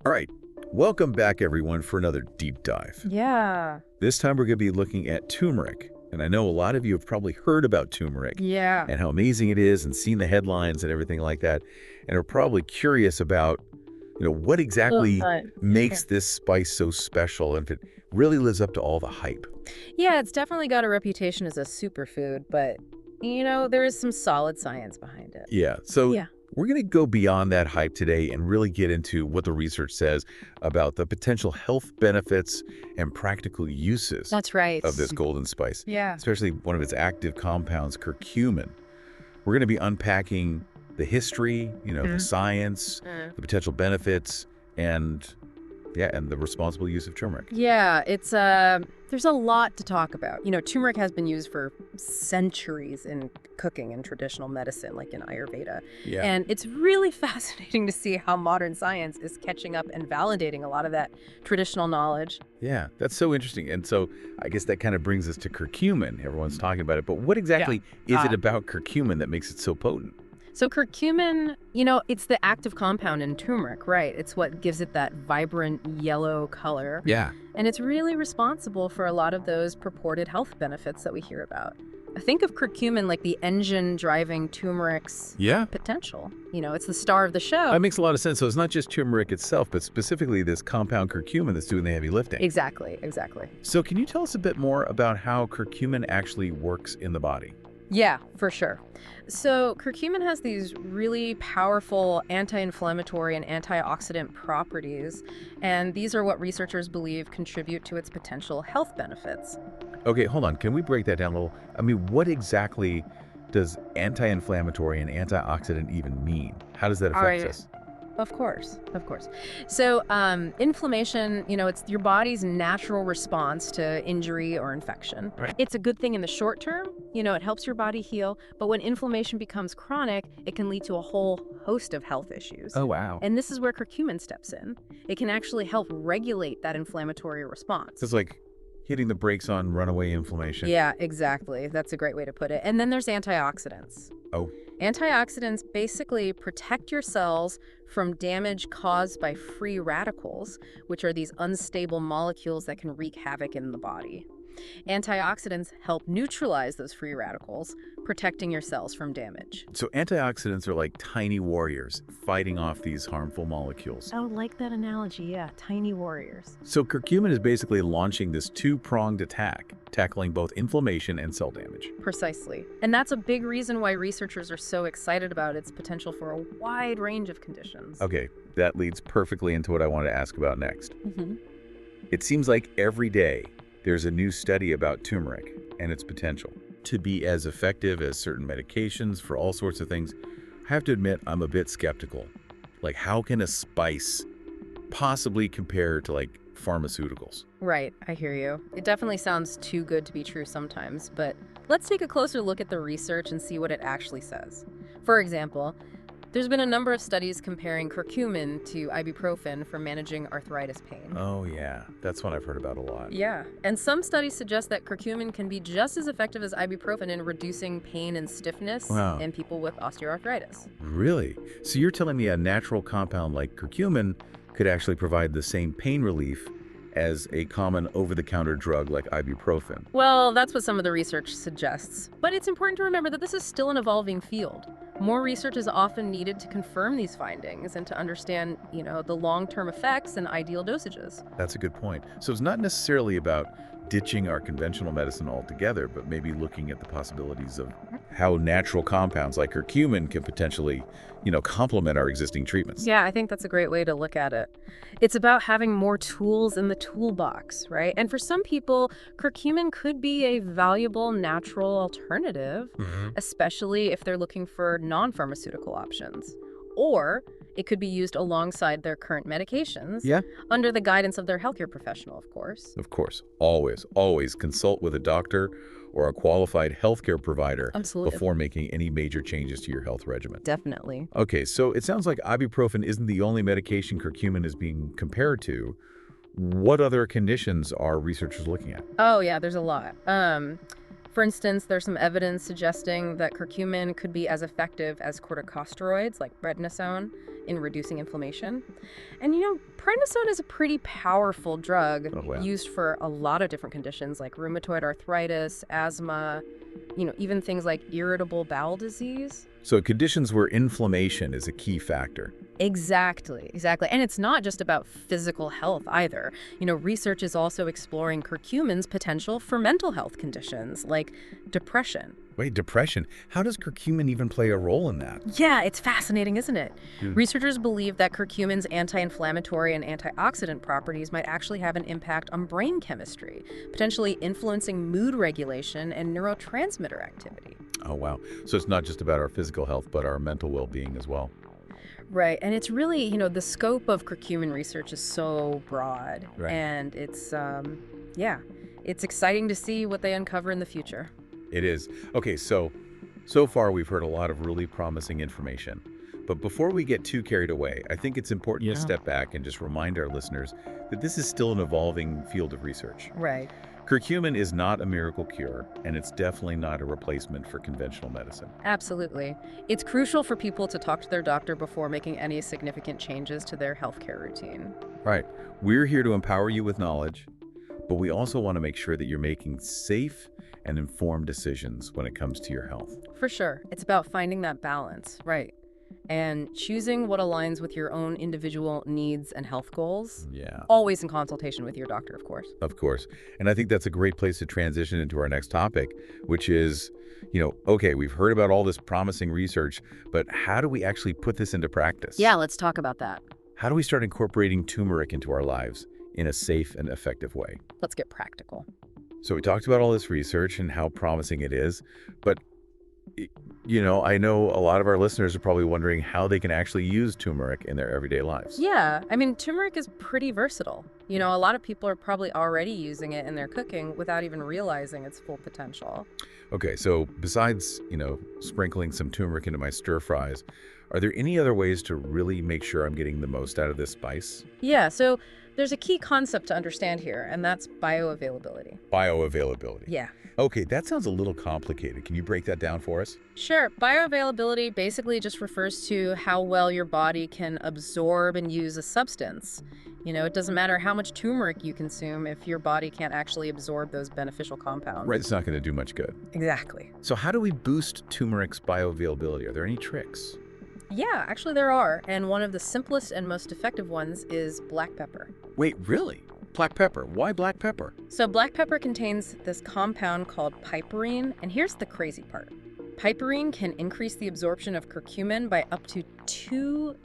All right, welcome back everyone for another deep dive. Yeah. This time we're going to be looking at turmeric. And I know a lot of you have probably heard about turmeric Yeah. and how amazing it is and seen the headlines and everything like that. And are probably curious about, what exactly Yeah. makes this spice so special and if it really lives up to all the hype. Yeah, it's definitely got a reputation as a superfood, but there is some solid science behind it. Yeah, so Yeah. we're going to go beyond that hype today and really get into what the research says about the potential health benefits and practical uses That's right. of this golden spice, Yeah. especially one of its active compounds, curcumin. We're going to be unpacking the history, the science, Mm. the potential benefits, and the responsible use of turmeric. Yeah, it's there's a lot to talk about. Turmeric has been used for centuries in cooking and traditional medicine, like in Ayurveda. Yeah. And it's really fascinating to see how modern science is catching up and validating a lot of that traditional knowledge. Yeah, that's so interesting. And so I guess that kind of brings us to curcumin. Everyone's talking about it. But what exactly is it about curcumin that makes it so potent? So curcumin, it's the active compound in turmeric, right? It's what gives it that vibrant yellow color. Yeah. And it's really responsible for a lot of those purported health benefits that we hear about. Think of curcumin like the engine driving turmeric's Yeah. potential. It's the star of the show. That makes a lot of sense. So it's not just turmeric itself, but specifically this compound curcumin that's doing the heavy lifting. Exactly. So can you tell us a bit more about how curcumin actually works in the body? Yeah, for sure. So curcumin has these really powerful anti-inflammatory and antioxidant properties, and these are what researchers believe contribute to its potential health benefits. Okay, hold on. Can we break that down a little? I mean, what exactly does anti-inflammatory and antioxidant even mean? How does that All affect right. us? Of course. So inflammation, it's your body's natural response to injury or infection. Right. It's a good thing in the short term, it helps your body heal, but when inflammation becomes chronic, it can lead to a whole host of health issues. Oh, wow. And this is where curcumin steps in. It can actually help regulate that inflammatory response. It's like hitting the brakes on runaway inflammation. Yeah, exactly. That's a great way to put it. And then there's antioxidants. Oh, Antioxidants basically protect your cells from damage caused by free radicals, which are these unstable molecules that can wreak havoc in the body. Antioxidants help neutralize those free radicals, protecting your cells from damage. so antioxidants are like tiny warriors fighting off these harmful molecules. I would like that analogy, yeah. Tiny warriors. So curcumin is basically launching this two-pronged attack, tackling both inflammation and cell damage. Precisely. And that's a big reason why researchers are so excited about its potential for a wide range of conditions. Okay, that leads perfectly into what I want to ask about next. Mhm. It seems like every day there's a new study about turmeric and its potential to be as effective as certain medications for all sorts of things. I have to admit, I'm a bit skeptical. Like, how can a spice possibly compare to, like, pharmaceuticals? Right, I hear you. It definitely sounds too good to be true sometimes, but let's take a closer look at the research and see what it actually says. For example, there's been a number of studies comparing curcumin to ibuprofen for managing arthritis pain. Oh, yeah. That's one I've heard about a lot. Yeah, and some studies suggest that curcumin can be just as effective as ibuprofen in reducing pain and stiffness Wow. in people with osteoarthritis. Really? So you're telling me a natural compound like curcumin could actually provide the same pain relief as a common over-the-counter drug like ibuprofen? Well, that's what some of the research suggests. But it's important to remember that this is still an evolving field. More research is often needed to confirm these findings and to understand, the long-term effects and ideal dosages. That's a good point. So it's not necessarily about ditching our conventional medicine altogether, but maybe looking at the possibilities of how natural compounds like curcumin can potentially, complement our existing treatments. Yeah, I think that's a great way to look at it. It's about having more tools in the toolbox, right? And for some people, curcumin could be a valuable natural alternative, Mhm. especially if they're looking for non-pharmaceutical options. Or it could be used alongside their current medications, Yeah. under the guidance of their healthcare professional, of course. Of course, always consult with a doctor or a qualified healthcare provider Absolutely. before making any major changes to your health regimen. Definitely. Okay, so it sounds like ibuprofen isn't the only medication curcumin is being compared to. What other conditions are researchers looking at? Oh, yeah, there's a lot. For instance, there's some evidence suggesting that curcumin could be as effective as corticosteroids like prednisone in reducing inflammation. And, prednisone is a pretty powerful drug Oh, wow. used for a lot of different conditions like rheumatoid arthritis, asthma, even things like irritable bowel disease. So conditions where inflammation is a key factor. Exactly. And it's not just about physical health either. Research is also exploring curcumin's potential for mental health conditions like depression. Wait, depression? How does curcumin even play a role in that? Yeah, it's fascinating, isn't it? Hmm. Researchers believe that curcumin's anti-inflammatory and antioxidant properties might actually have an impact on brain chemistry, potentially influencing mood regulation and neurotransmitter activity. Oh, wow. So it's not just about our physical health, but our mental well-being as well. Right, and it's really, the scope of curcumin research is so broad, Right. and it's exciting to see what they uncover in the future. It is. Okay, so far we've heard a lot of really promising information. But before we get too carried away, I think it's important to step back and just remind our listeners that this is still an evolving field of research. Right. Curcumin is not a miracle cure, and it's definitely not a replacement for conventional medicine. Absolutely. It's crucial for people to talk to their doctor before making any significant changes to their healthcare routine. Right. We're here to empower you with knowledge, but we also want to make sure that you're making safe and informed decisions when it comes to your health. For sure. It's about finding that balance, right? And choosing what aligns with your own individual needs and health goals. Yeah. Always in consultation with your doctor, of course. Of course. And I think that's a great place to transition into our next topic, which is, okay, we've heard about all this promising research, but how do we actually put this into practice? Yeah, let's talk about that. How do we start incorporating turmeric into our lives in a safe and effective way? Let's get practical. So we talked about all this research and how promising it is, but I know a lot of our listeners are probably wondering how they can actually use turmeric in their everyday lives. Yeah, turmeric is pretty versatile. A lot of people are probably already using it in their cooking without even realizing its full potential. Okay, so besides, sprinkling some turmeric into my stir fries, are there any other ways to really make sure I'm getting the most out of this spice? Yeah, so there's a key concept to understand here, and that's bioavailability. Bioavailability. Yeah. Okay, that sounds a little complicated. Can you break that down for us? Sure. Bioavailability basically just refers to how well your body can absorb and use a substance. It doesn't matter how much turmeric you consume if your body can't actually absorb those beneficial compounds. Right, it's not going to do much good. Exactly. So how do we boost turmeric's bioavailability? Are there any tricks? Yeah, actually there are. And one of the simplest and most effective ones is black pepper. Wait, really? Black pepper. Why black pepper? So black pepper contains this compound called piperine, and here's the crazy part. Piperine can increase the absorption of curcumin by up to 2,000%.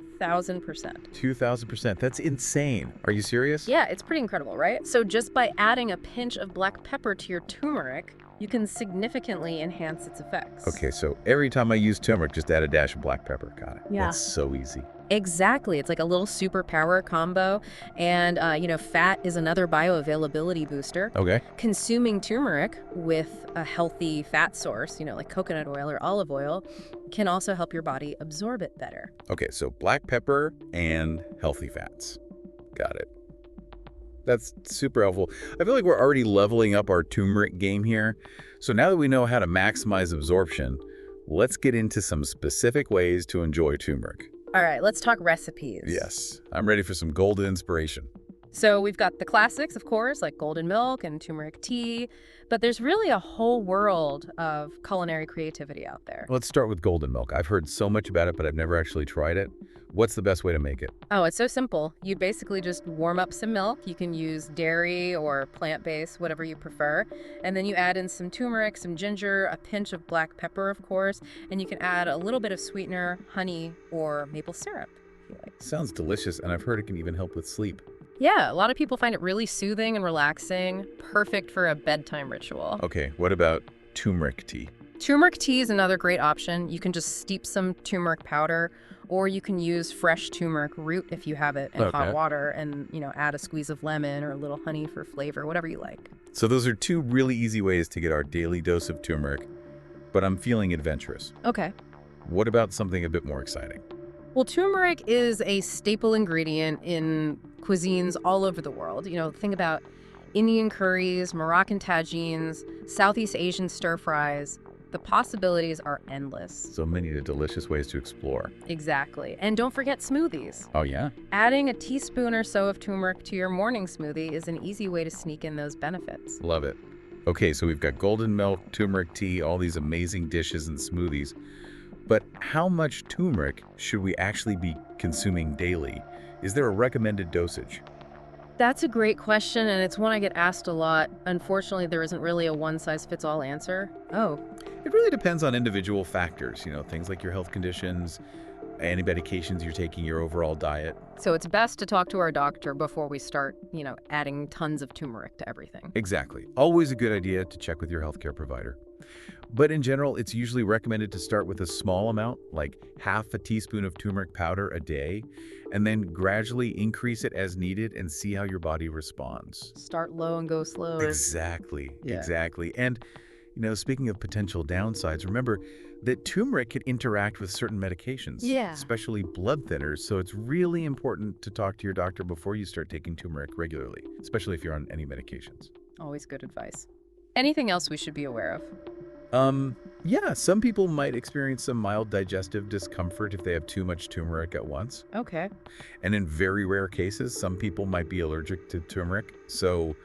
2,000%. That's insane. Are you serious? Yeah, it's pretty incredible, right? So just by adding a pinch of black pepper to your turmeric, you can significantly enhance its effects. Okay, so every time I use turmeric, just add a dash of black pepper. Got it. Yeah. That's so easy. Exactly. It's like a little superpower combo. And, fat is another bioavailability booster. Okay. Consuming turmeric with a healthy fat source, like coconut oil or olive oil, can also help your body absorb it better. Okay, so black pepper and healthy fats. Got it. That's super helpful. I feel like we're already leveling up our turmeric game here. So now that we know how to maximize absorption, let's get into some specific ways to enjoy turmeric. All right, let's talk recipes. Yes, I'm ready for some golden inspiration. So we've got the classics, of course, like golden milk and turmeric tea, but there's really a whole world of culinary creativity out there. Let's start with golden milk. I've heard so much about it, but I've never actually tried it. What's the best way to make it? Oh, it's so simple. You basically just warm up some milk. You can use dairy or plant-based, whatever you prefer. And then you add in some turmeric, some ginger, a pinch of black pepper, of course, and you can add a little bit of sweetener, honey, or maple syrup, if you like. Sounds delicious, and I've heard it can even help with sleep. Yeah, a lot of people find it really soothing and relaxing, perfect for a bedtime ritual. Okay, what about turmeric tea? Turmeric tea is another great option. You can just steep some turmeric powder, or you can use fresh turmeric root if you have it in hot water and, add a squeeze of lemon or a little honey for flavor, whatever you like. So those are two really easy ways to get our daily dose of turmeric, but I'm feeling adventurous. Okay. What about something a bit more exciting? Well, turmeric is a staple ingredient in cuisines all over the world. Think about Indian curries, Moroccan tagines, Southeast Asian stir fries. The possibilities are endless. So many delicious ways to explore. Exactly. And don't forget smoothies. Oh, yeah? Adding a teaspoon or so of turmeric to your morning smoothie is an easy way to sneak in those benefits. Love it. Okay, so we've got golden milk, turmeric tea, all these amazing dishes and smoothies. But how much turmeric should we actually be consuming daily? Is there a recommended dosage? That's a great question, and it's one I get asked a lot. Unfortunately, there isn't really a one-size-fits-all answer. Oh, It really depends on individual factors, things like your health conditions, any medications you're taking, your overall diet. so it's best to talk to our doctor before we start, adding tons of turmeric to everything. Exactly. Always a good idea to check with your healthcare provider. But in general, it's usually recommended to start with a small amount, like half a teaspoon of turmeric powder a day, and then gradually increase it as needed and see how your body responds. Start low and go slower. Exactly. Yeah. Exactly. And, speaking of potential downsides, remember that turmeric can interact with certain medications, Yeah. especially blood thinners. So it's really important to talk to your doctor before you start taking turmeric regularly, especially if you're on any medications. Always good advice. Anything else we should be aware of? Yeah, some people might experience some mild digestive discomfort if they have too much turmeric at once. Okay. And in very rare cases, some people might be allergic to turmeric. So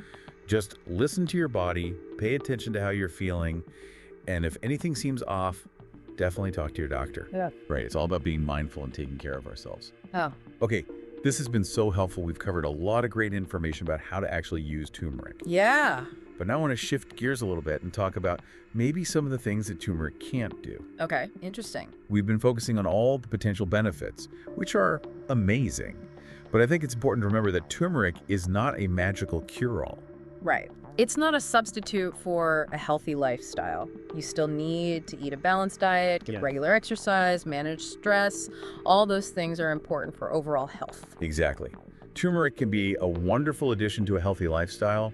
just listen to your body, pay attention to how you're feeling, and if anything seems off, definitely talk to your doctor. Yeah. Right, it's all about being mindful and taking care of ourselves. Oh, Okay, this has been so helpful. We've covered a lot of great information about how to actually use turmeric. yeah. But now I want to shift gears a little bit and talk about maybe some of the things that turmeric can't do. Okay, interesting. We've been focusing on all the potential benefits, which are amazing. But I think it's important to remember that turmeric is not a magical cure-all. Right. It's not a substitute for a healthy lifestyle. You still need to eat a balanced diet, get Yeah. regular exercise, manage stress. All those things are important for overall health. Exactly. Turmeric can be a wonderful addition to a healthy lifestyle,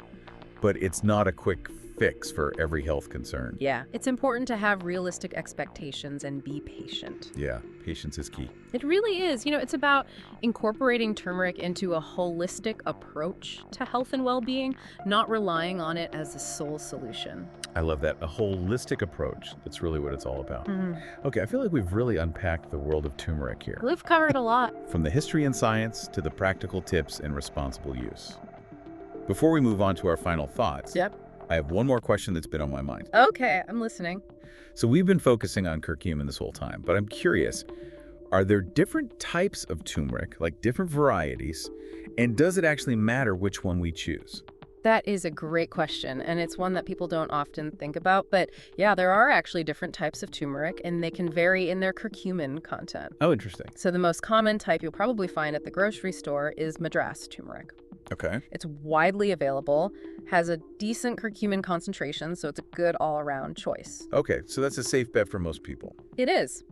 but it's not a quick fix for every health concern. Yeah, it's important to have realistic expectations and be patient. Yeah, patience is key. It really is. It's about incorporating turmeric into a holistic approach to health and well-being, not relying on it as the sole solution. I love that. A holistic approach. That's really what it's all about. Mhm. Okay, I feel like we've really unpacked the world of turmeric here. We've covered a lot. From the history and science to the practical tips and responsible use. Before we move on to our final thoughts, Yep. I have one more question that's been on my mind. Okay, I'm listening. So we've been focusing on curcumin this whole time, but I'm curious, are there different types of turmeric, like different varieties, and does it actually matter which one we choose? That is a great question, and it's one that people don't often think about. But yeah, there are actually different types of turmeric, and they can vary in their curcumin content. Oh, interesting. So the most common type you'll probably find at the grocery store is Madras turmeric. Okay. It's widely available, has a decent curcumin concentration, so it's a good all-around choice. Okay, so that's a safe bet for most people. It is.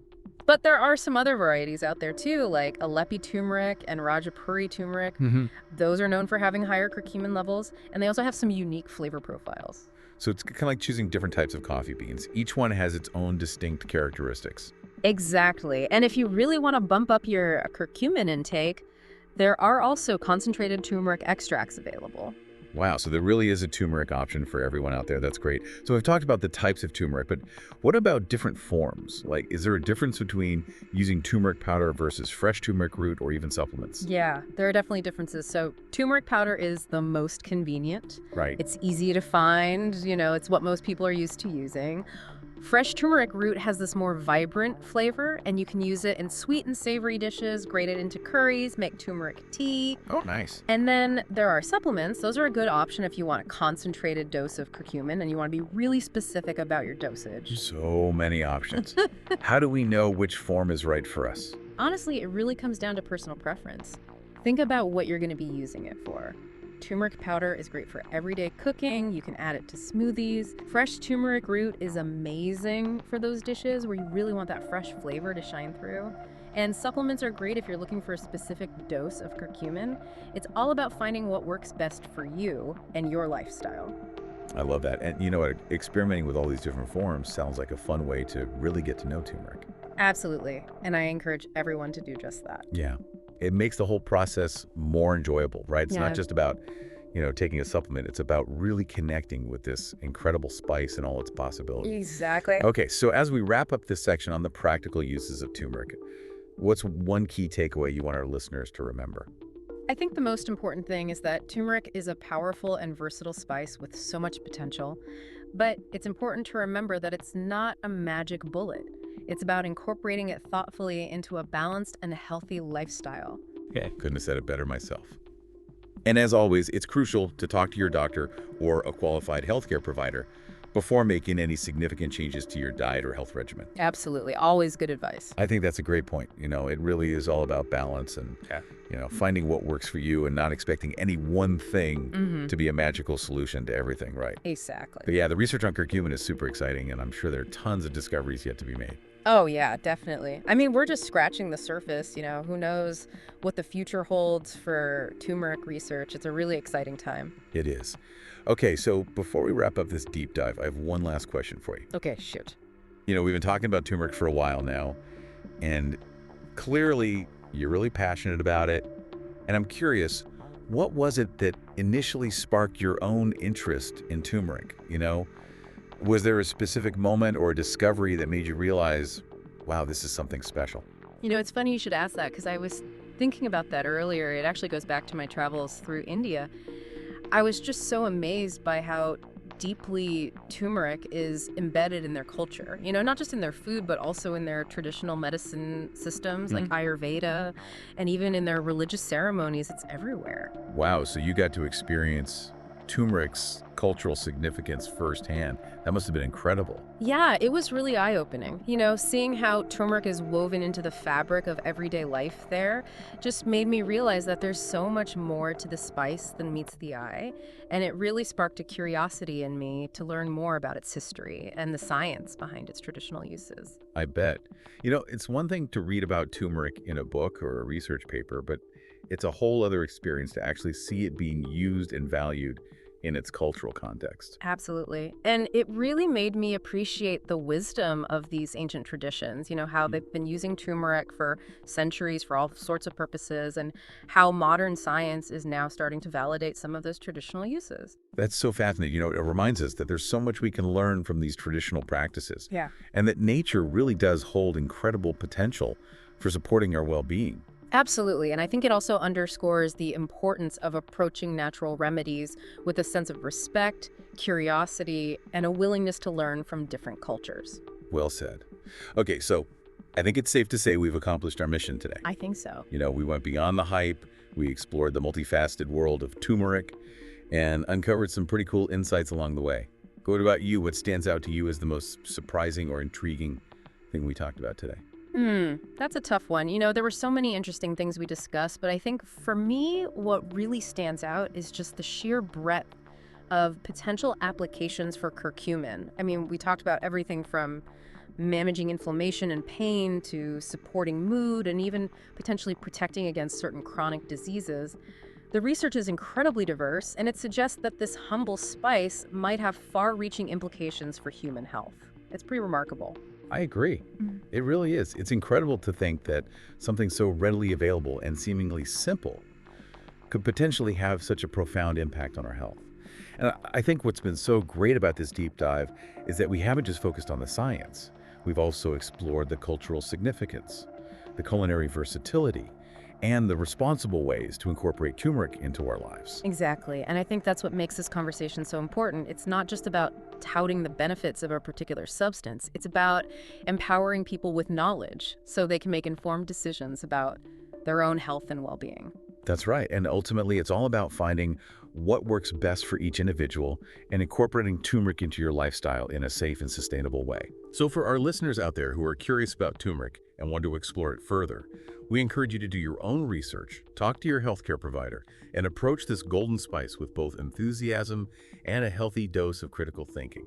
But there are some other varieties out there too, like Aleppi turmeric and Rajapuri turmeric. Mm-hmm. Those are known for having higher curcumin levels, and they also have some unique flavor profiles. So it's kind of like choosing different types of coffee beans. Each one has its own distinct characteristics. Exactly. And if you really want to bump up your curcumin intake, there are also concentrated turmeric extracts available. Wow, so there really is a turmeric option for everyone out there. That's great. So we've talked about the types of turmeric, but what about different forms? Like, is there a difference between using turmeric powder versus fresh turmeric root or even supplements? Yeah, there are definitely differences. So turmeric powder is the most convenient. Right. It's easy to find, it's what most people are used to using. Fresh turmeric root has this more vibrant flavor, and you can use it in sweet and savory dishes, grate it into curries, make turmeric tea. Oh, nice. And then there are supplements. Those are a good option if you want a concentrated dose of curcumin and you want to be really specific about your dosage. So many options. How do we know which form is right for us? Honestly, it really comes down to personal preference. Think about what you're going to be using it for. Turmeric powder is great for everyday cooking. You can add it to smoothies. Fresh turmeric root is amazing for those dishes where you really want that fresh flavor to shine through. And supplements are great if you're looking for a specific dose of curcumin. It's all about finding what works best for you and your lifestyle. I love that. And you know what? Experimenting with all these different forms sounds like a fun way to really get to know turmeric. Absolutely. And I encourage everyone to do just that. Yeah. It makes the whole process more enjoyable, right? It's Yeah. not just about, taking a supplement. It's about really connecting with this incredible spice and all its possibilities. Exactly. Okay, so as we wrap up this section on the practical uses of turmeric, what's one key takeaway you want our listeners to remember? I think the most important thing is that turmeric is a powerful and versatile spice with so much potential, but it's important to remember that it's not a magic bullet. It's about incorporating it thoughtfully into a balanced and healthy lifestyle. Okay. Couldn't have said it better myself. And as always, it's crucial to talk to your doctor or a qualified healthcare provider before making any significant changes to your diet or health regimen. Absolutely. Always good advice. I think that's a great point. It really is all about balance and, finding what works for you and not expecting any one thing to be a magical solution to everything, right? Exactly. But yeah, the research on curcumin is super exciting, and I'm sure there are tons of discoveries yet to be made. Oh, yeah, definitely. I mean, we're just scratching the surface, Who knows what the future holds for turmeric research. It's a really exciting time. It is. Okay, so before we wrap up this deep dive, I have one last question for you. Okay, shoot. We've been talking about turmeric for a while now, and clearly you're really passionate about it. And I'm curious, what was it that initially sparked your own interest in turmeric? Was there a specific moment or a discovery that made you realize, wow, this is something special? It's funny you should ask that because I was thinking about that earlier. It actually goes back to my travels through India. I was just so amazed by how deeply turmeric is embedded in their culture. Not just in their food, but also in their traditional medicine systems like Ayurveda, and even in their religious ceremonies. It's everywhere. Wow, so you got to experience turmeric's cultural significance firsthand. That must have been incredible. Yeah, it was really eye-opening. Seeing how turmeric is woven into the fabric of everyday life there just made me realize that there's so much more to the spice than meets the eye. And it really sparked a curiosity in me to learn more about its history and the science behind its traditional uses. I bet. It's one thing to read about turmeric in a book or a research paper, but it's a whole other experience to actually see it being used and valued in its cultural context. Absolutely. And it really made me appreciate the wisdom of these ancient traditions, how they've been using turmeric for centuries for all sorts of purposes, and how modern science is now starting to validate some of those traditional uses. That's so fascinating. It reminds us that there's so much we can learn from these traditional practices. Yeah. And that nature really does hold incredible potential for supporting our well-being. Absolutely. And I think it also underscores the importance of approaching natural remedies with a sense of respect, curiosity, and a willingness to learn from different cultures. Well said. Okay, so I think it's safe to say we've accomplished our mission today. I think so. We went beyond the hype, we explored the multifaceted world of turmeric, and uncovered some pretty cool insights along the way. What about you? What stands out to you as the most surprising or intriguing thing we talked about today? That's a tough one. There were so many interesting things we discussed, but I think for me, what really stands out is just the sheer breadth of potential applications for curcumin. I mean, we talked about everything from managing inflammation and pain to supporting mood and even potentially protecting against certain chronic diseases. The research is incredibly diverse, and it suggests that this humble spice might have far-reaching implications for human health. It's pretty remarkable. I agree. It really is. It's incredible to think that something so readily available and seemingly simple could potentially have such a profound impact on our health. And I think what's been so great about this deep dive is that we haven't just focused on the science. We've also explored the cultural significance, the culinary versatility, and the responsible ways to incorporate turmeric into our lives. Exactly. And I think that's what makes this conversation so important. It's not just about touting the benefits of a particular substance. It's about empowering people with knowledge so they can make informed decisions about their own health and well-being. That's right. And ultimately, it's all about finding what works best for each individual and incorporating turmeric into your lifestyle in a safe and sustainable way. So for our listeners out there who are curious about turmeric and want to explore it further, we encourage you to do your own research, talk to your healthcare provider, and approach this golden spice with both enthusiasm and a healthy dose of critical thinking.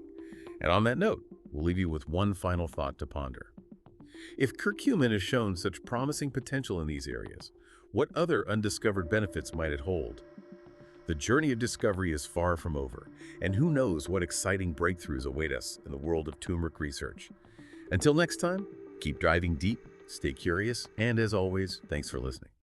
And on that note, we'll leave you with one final thought to ponder. If curcumin has shown such promising potential in these areas, what other undiscovered benefits might it hold? The journey of discovery is far from over, and who knows what exciting breakthroughs await us in the world of turmeric research. Until next time, keep diving deep, stay curious, and as always, thanks for listening.